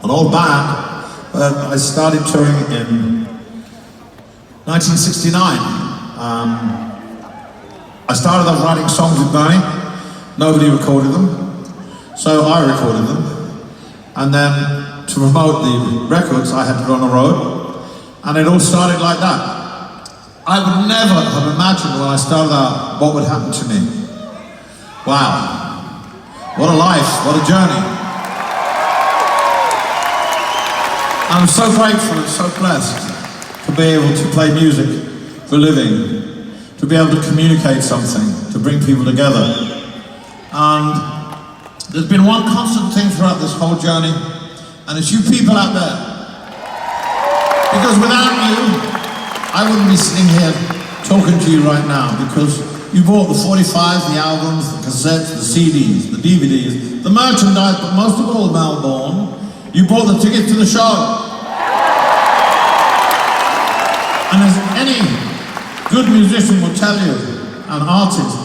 an old band, but I started touring in 1969. I started off writing songs with Bernie. Nobody recorded them, so I recorded them. And then to promote the records, I had to go on the road, and it all started like that. I would never have imagined when I started out what would happen to me. Wow, what a life, what a journey. I'm so grateful and so blessed to be able to play music for a living, to be able to communicate something, to bring people together. And there's been one constant thing throughout this whole journey, and it's you people out there. Because without you, I wouldn't be sitting here talking to you right now, because you bought the 45s, the albums, the cassettes, the CDs, the DVDs, the merchandise, but most of all, Melbourne, you bought the ticket to the show. And as any good musician will tell you, an artist,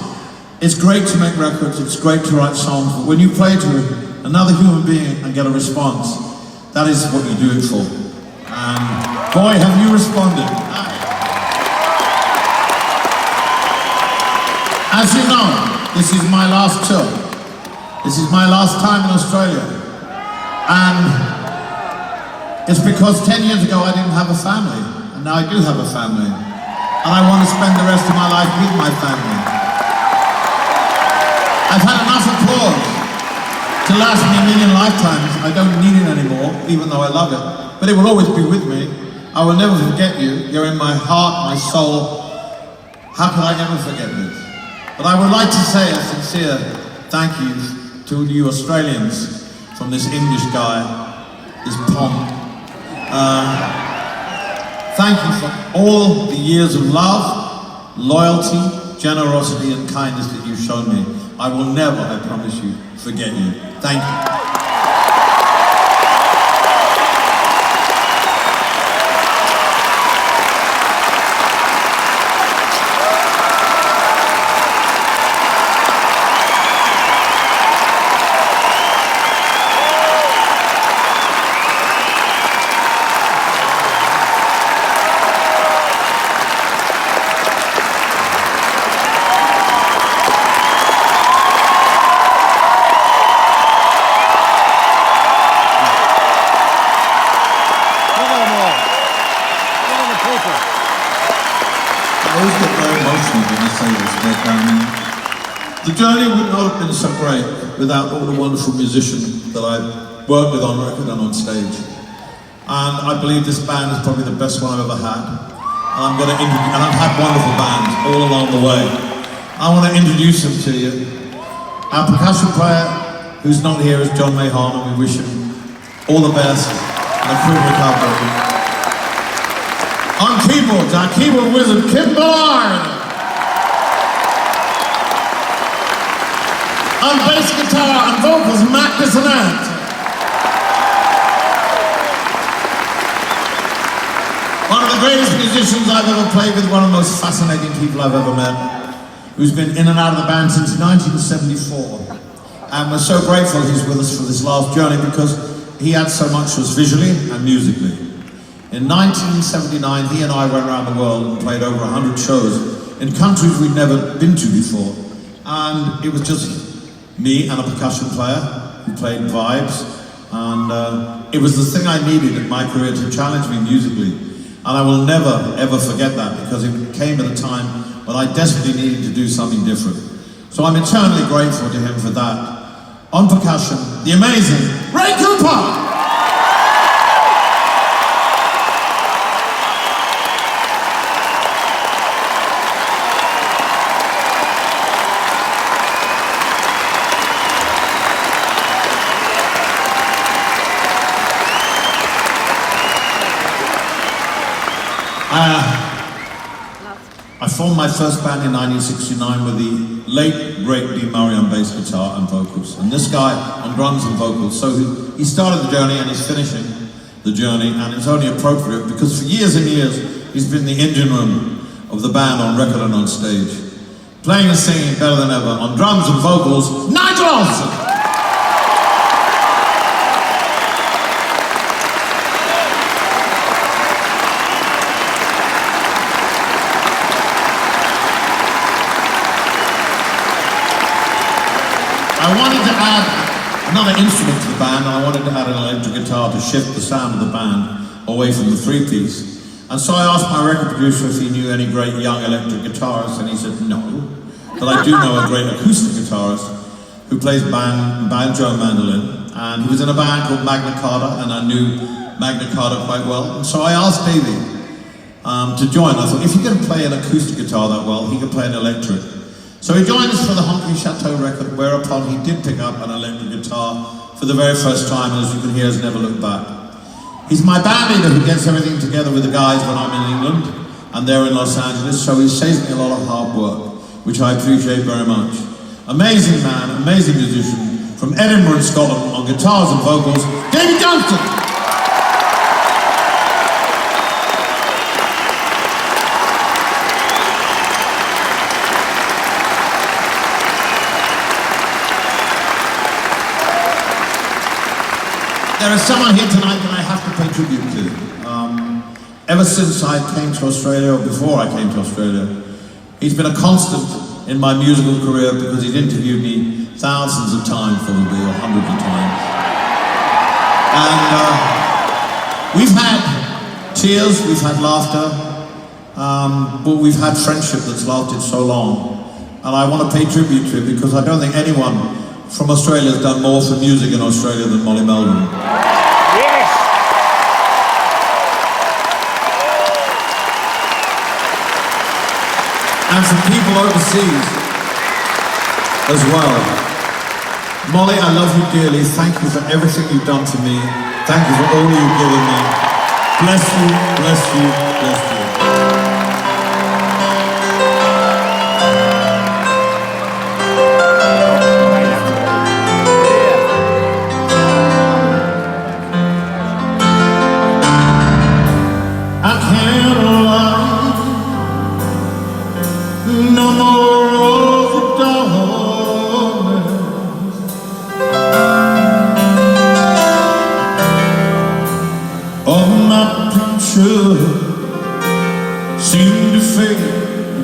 it's great to make records, it's great to write songs, but when you play to another human being and get a response, that is what you do it for. And boy, have you responded. As you know, this is my last tour. This is my last time in Australia. And it's because 10 years ago I didn't have a family, and now I do have a family. And I want to spend the rest of my life with my family. I've had enough applause to last me a million lifetimes. I don't need it anymore, even though I love it. But it will always be with me. I will never forget you. You're in my heart, my soul. How could I ever forget this? But I would like to say a sincere thank you to you Australians from this English guy, this Pom. Thank you for all the years of love, loyalty, generosity and kindness that you've shown me. I will never, I promise you, forget you. Thank you. The journey would not have been so great without all the wonderful musicians that I've worked with on record and on stage. And I believe this band is probably the best one I've ever had. And I've had wonderful bands all along the way. I want to introduce them to you. Our percussion player, who's not here, is John Mahon, and we wish him all the best and a quick recovery. On keyboards, our keyboard wizard, Kim Ballard. On bass guitar and vocals, Matt Bissonette. One of the greatest musicians I've ever played with, one of the most fascinating people I've ever met, who's been in and out of the band since 1974. And we're so grateful he's with us for this last journey because he had so much to us visually and musically. In 1979, he and I went around the world and played over 100 shows in countries we'd never been to before. And it was just me and a percussion player who played vibes, and it was the thing I needed in my career to challenge me musically, and I will never ever forget that because it came at a time when I desperately needed to do something different. So I'm eternally grateful to him for that. On percussion, the amazing Ray Cooper! I formed my first band in 1969 with the late, great Dee Murray on bass guitar and vocals. And this guy on drums and vocals. So he started the journey and he's finishing the journey, and it's only appropriate because for years and years he's been the engine room of the band on record and on stage. Playing and singing better than ever. On drums and vocals, Nigel Olsson! another instrument to the band, and I wanted to add an electric guitar to shift the sound of the band away from the three-piece. And so I asked my record producer if he knew any great young electric guitarists, and he said no. But I do know a great acoustic guitarist who plays banjo and mandolin, and he was in a band called Magna Carta, and I knew Magna Carta quite well. And so I asked Davey to join. I thought, if he can play an acoustic guitar that well, he can play an electric. So he joined us for the Honky Chateau record, whereupon he did pick up an electric guitar for the very first time, and as you can hear, has never looked back. He's my band leader who gets everything together with the guys when I'm in England, and they're in Los Angeles, so he saves me a lot of hard work, which I appreciate very much. Amazing man, amazing musician, from Edinburgh, Scotland, on guitars and vocals, Davey Johnstone! There is someone here tonight that I have to pay tribute to. Ever since I came to Australia, or before I came to Australia, he's been a constant in my musical career because he's interviewed me thousands of times, probably, or hundreds of times. And we've had tears, we've had laughter, but we've had friendship that's lasted so long. And I want to pay tribute to it because I don't think anyone from Australia has done more for music in Australia than Molly Meldrum. Yes! And from people overseas as well. Molly, I love you dearly. Thank you for everything you've done for me. Thank you for all you've given me. Bless you, bless you, bless you. No more of the darkness. All my picture seem to fade to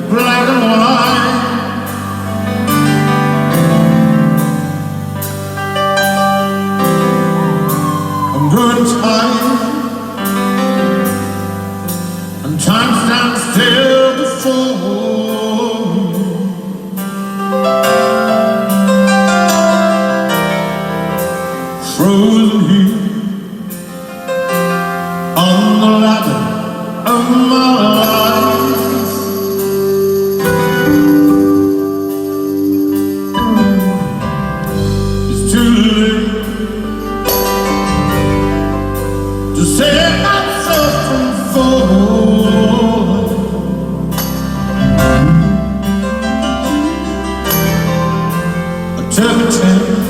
black and white. I'm growing tired, and time stands still before. Frozen here on the ladder of my life. It's too late to save myself from falling. I took a chance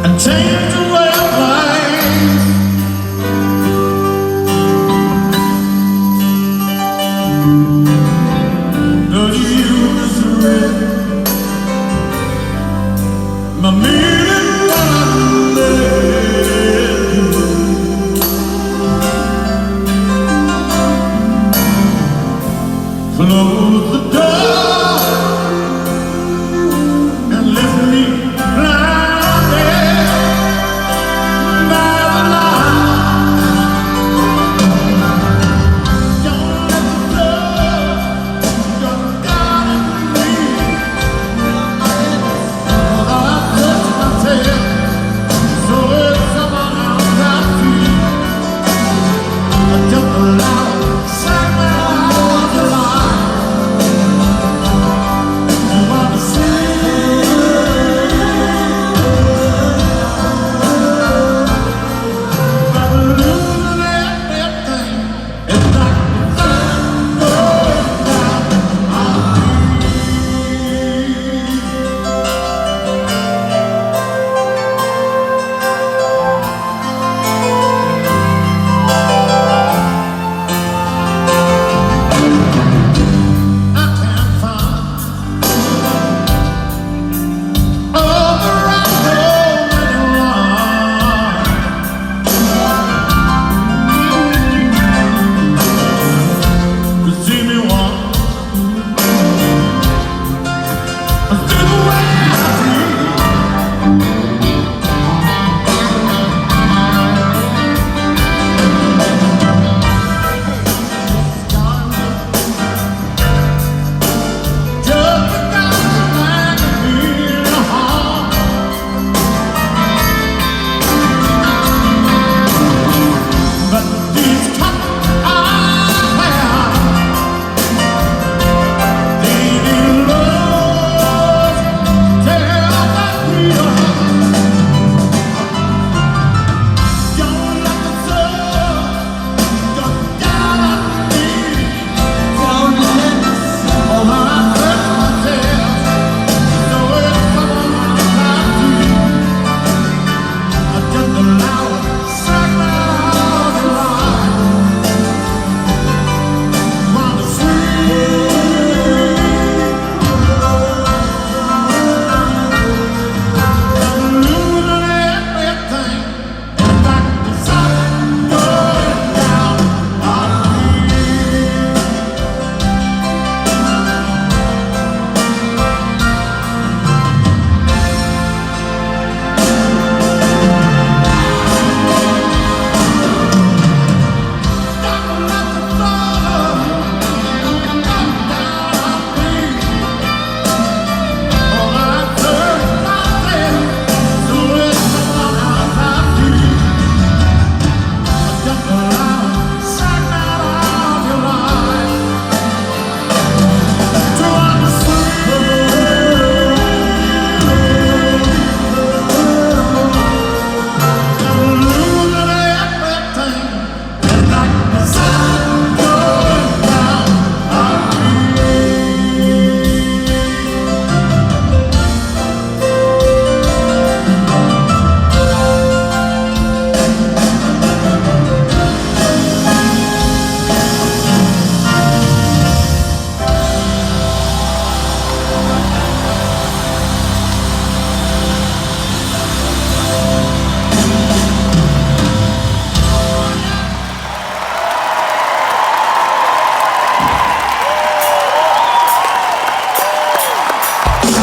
and change